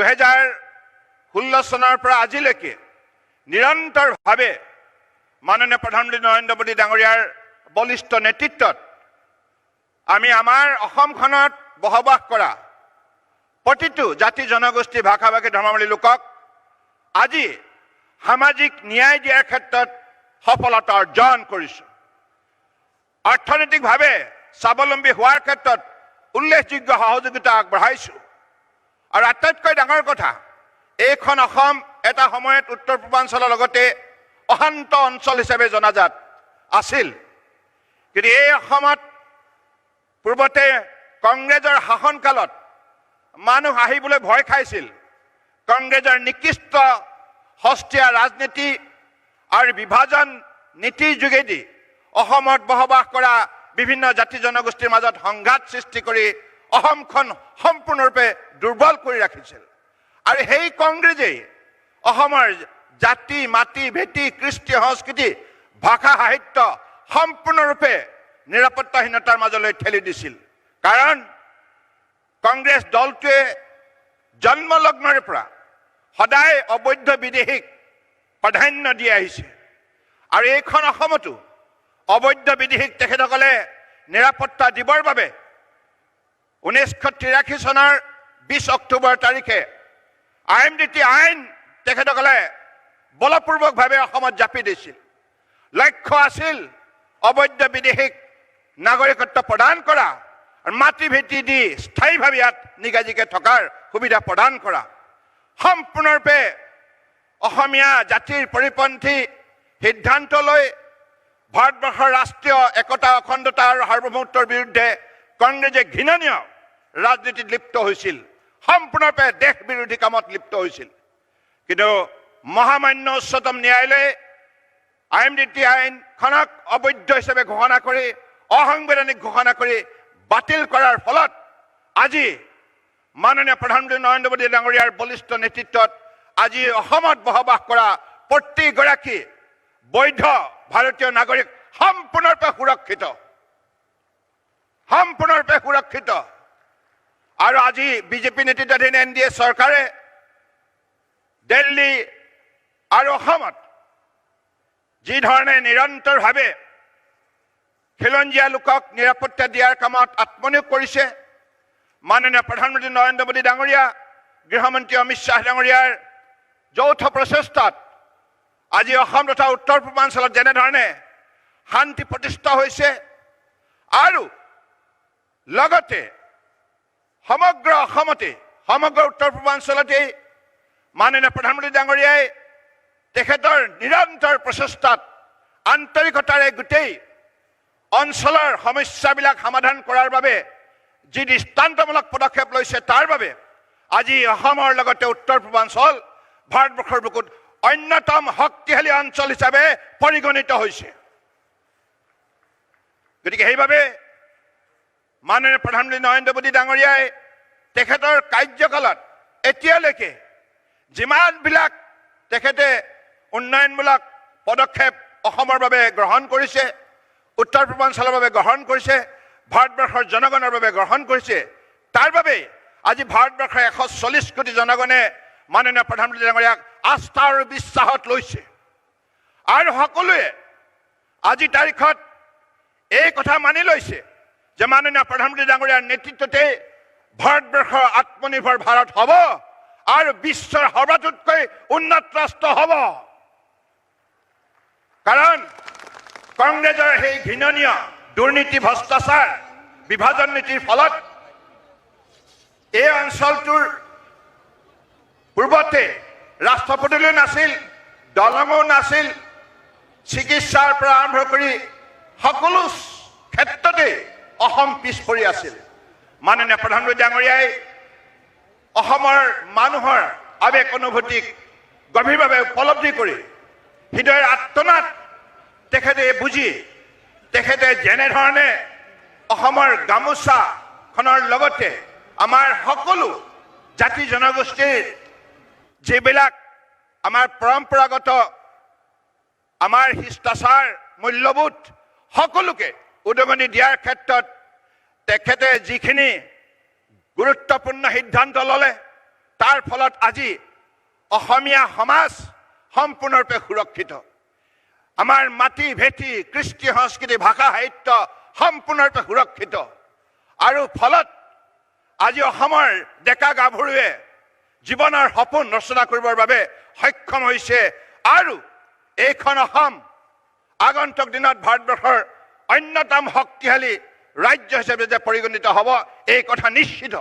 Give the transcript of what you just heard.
2016 চনৰ পৰা আজিলৈকে নিৰন্তৰভাৱে মাননীয় প্ৰধানমন্ত্ৰী নৰেন্দ্ৰ মোদী ডাঙৰীয়াৰ বলিষ্ঠ নেতৃত্বত আমি আমাৰ অসমখনত বসবাস কৰা প্ৰতিটো জাতি জনগোষ্ঠী ভাষা ভাষী ধৰ্মাৱলম্বী লোকক আজি সামাজিক ন্যায় দিয়াৰ ক্ষেত্ৰত সফলতা অৰ্জন কৰিছো। অৰ্থনৈতিকভাৱে স্বাৱলম্বী হোৱাৰ ক্ষেত্ৰত উল্লেখযোগ্য সহযোগিতা আগবঢ়াইছো। আৰু আটাইতকৈ ডাঙৰ কথা, এইখন অসম এটা সময়ত উত্তৰ পূৰ্বাঞ্চলৰ লগতে অশান্ত অঞ্চল হিচাপে জনাজাত আছিল। কিন্তু এই অসমত পূৰ্বতে কংগ্ৰেছৰ শাসনকালত মানুহ আহিবলৈ ভয় খাইছিল। কংগ্ৰেছৰ নিকৃষ্ট সস্তীয়া ৰাজনীতি আৰু বিভাজন নীতিৰ যোগেদি অসমত বসবাস কৰা বিভিন্ন জাতি জনগোষ্ঠীৰ মাজত সংঘাত সৃষ্টি কৰি অসমখন সম্পূৰ্ণৰূপে দুৰ্বল কৰি ৰাখিছিল। আৰু সেই কংগ্ৰেছেই অসমৰ জাতি মাটি ভেটি কৃষ্টি সংস্কৃতি ভাষা সাহিত্য সম্পূৰ্ণৰূপে নিৰাপত্তাহীনতাৰ মাজলৈ ঠেলি দিছিল। কাৰণ কংগ্ৰেছ দলটোৱে জন্মলগ্নৰে পৰা সদায় অবৈধ বিদেশীক প্ৰাধান্য দি আহিছে। আৰু এইখন অসমতো অবৈধ বিদেশীক তেখেতসকলে নিৰাপত্তা দিবৰ বাবে 1983 চনৰ 20 অক্টোবৰ তাৰিখে IMDT আইন তেখেতসকলে বলপূৰ্বকভাৱে অসমত জাপি দিছিল। লক্ষ্য আছিল অবৈধ বিদেশীক নাগৰিকত্ব প্ৰদান কৰা আৰু মাটি ভেটি দি স্থায়ীভাৱে ইয়াত নিগাজিকে থকাৰ সুবিধা প্ৰদান কৰা। সম্পূৰ্ণৰূপে অসমীয়া জাতিৰ পৰিপন্থী সিদ্ধান্ত লৈ ভাৰতবৰ্ষৰ ৰাষ্ট্ৰীয় একতা অখণ্ডতা আৰু সাৰ্বভৌমত্বৰ বিৰুদ্ধে কংগ্ৰেছে ঘৃণনীয় ৰাজনীতিত লিপ্ত হৈছিল। সম্পূৰ্ণৰূপে দেশ বিৰোধী কামত লিপ্ত হৈছিল। কিন্তু মহামান্য উচ্চতম ন্যায়ালয়ে IMDT আইনখনক অবৈধ হিচাপে ঘোষণা কৰি অসাংবিধানিক ঘোষণা কৰি বাতিল কৰাৰ ফলত আজি মাননীয় প্ৰধানমন্ত্ৰী নৰেন্দ্ৰ মোদী ডাঙৰীয়াৰ বলিষ্ঠ নেতৃত্বত আজি অসমত বসবাস কৰা প্ৰতিগৰাকী বৈধ ভাৰতীয় নাগৰিক সম্পূৰ্ণৰূপে সুৰক্ষিত। সম্পূৰ্ণৰূপে সুৰক্ষিত। আৰু আজি বিজেপি নেতৃত্বাধীন NDA চৰকাৰে দিল্লী আৰু অসমত যি ধৰণে নিৰন্তৰভাৱে খিলঞ্জীয়া লোকক নিৰাপত্তা দিয়াৰ কামত আত্মনিয়োগ কৰিছে, মাননীয় প্ৰধানমন্ত্ৰী নৰেন্দ্ৰ মোদী ডাঙৰীয়া গৃহমন্ত্ৰী অমিত শ্বাহ ডাঙৰীয়াৰ যৌথ প্ৰচেষ্টাত আজি অসম তথা উত্তৰ পূৰ্বাঞ্চলত যেনেধৰণে শান্তি প্ৰতিষ্ঠা হৈছে আৰু লগতে সমগ্ৰ অসমতে সমগ্ৰ উত্তৰ পূৰ্বাঞ্চলতে মাননীয় প্ৰধানমন্ত্ৰী ডাঙৰীয়াই তেখেতৰ নিৰন্তৰ প্ৰচেষ্টাত আন্তৰিকতাৰে গোটেই অঞ্চলৰ সমস্যাবিলাক সমাধান কৰাৰ বাবে যি দৃষ্টান্তমূলক পদক্ষেপ লৈছে তাৰ বাবে আজি অসমৰ লগতে উত্তৰ পূৰ্বাঞ্চল ভাৰতবৰ্ষৰ বুকুত অন্যতম শক্তিশালী অঞ্চল হিচাপে পৰিগণিত হৈছে। গতিকে সেইবাবে মাননীয় প্ৰধানমন্ত্ৰী নৰেন্দ্ৰ মোদী ডাঙৰীয়াই তেখেতৰ কাৰ্যকালত এতিয়ালৈকে যিমানবিলাক তেখেতে উন্নয়নমূলক পদক্ষেপ অসমৰ বাবে গ্ৰহণ কৰিছে, উত্তৰ পূৰ্বাঞ্চলৰ বাবে গ্ৰহণ কৰিছে, ভাৰতবৰ্ষৰ জনগণৰ বাবে গ্ৰহণ কৰিছে, তাৰ বাবে আজি ভাৰতবৰ্ষৰ 140 কোটি জনগণে মাননীয় প্ৰধানমন্ত্ৰী ডাঙৰীয়াক আস্থা আৰু বিশ্বাসত লৈছে। আৰু সকলোৱে আজি তাৰিখত এই কথা মানি লৈছে যে মাননীয় প্ৰধানমন্ত্ৰী ডাঙৰীয়াৰ নেতৃত্বতে ভাৰতবৰ্ষৰ আত্মনিৰ্ভৰ ভাৰত হ'ব আৰু বিশ্বৰ সৰ্বাধিককৈ উন্নত ৰাষ্ট্ৰ হ'ব। কাৰণ কংগ্ৰেছৰ সেই ঘৃণনীয় দুৰ্নীতি ভ্ৰষ্টাচাৰ বিভাজন নীতিৰ ফলত এই অঞ্চলটোৰ পূৰ্বতে ৰাষ্ট্ৰপতিও নাছিল, দলঙো নাছিল, চিকিৎসাৰ পৰা আৰম্ভ কৰি সকলো ক্ষেত্ৰতে অসম পিছ পৰি আছিল। মাননীয় প্ৰধানমন্ত্ৰী ডাঙৰীয়াই অসমৰ মানুহৰ আৱেগ অনুভূতিক গভীৰভাৱে উপলব্ধি কৰি হৃদয়ৰ আত্মনাত তেখেতে বুজি তেখেতে যেনেধৰণে অসমৰ গামোচাখনৰ লগতে আমাৰ সকলো জাতি জনগোষ্ঠীৰ যিবিলাক আমাৰ পৰম্পৰাগত আমাৰ শিষ্টাচাৰ মূল্যবোধ সকলোকে উদগনি দিয়াৰ ক্ষেত্ৰত তেখেতে যিখিনি গুৰুত্বপূৰ্ণ সিদ্ধান্ত ল'লে তাৰ ফলত আজি অসমীয়া সমাজ সম্পূৰ্ণৰূপে সুৰক্ষিত। আমাৰ মাটি ভেটি কৃষ্টি সংস্কৃতি ভাষা সাহিত্য সম্পূৰ্ণৰূপে সুৰক্ষিত আৰু ফলত আজি অসমৰ ডেকা গাভৰুৱে জীৱনৰ সপোন ৰচনা কৰিবৰ বাবে সক্ষম হৈছে আৰু এইখন অসম আগন্তুক দিনত ভাৰতবৰ্ষৰ অন্যতম শক্তিশালী ৰাজ্য হিচাপে যে পৰিগণিত হ'ব এই কথা নিশ্চিত।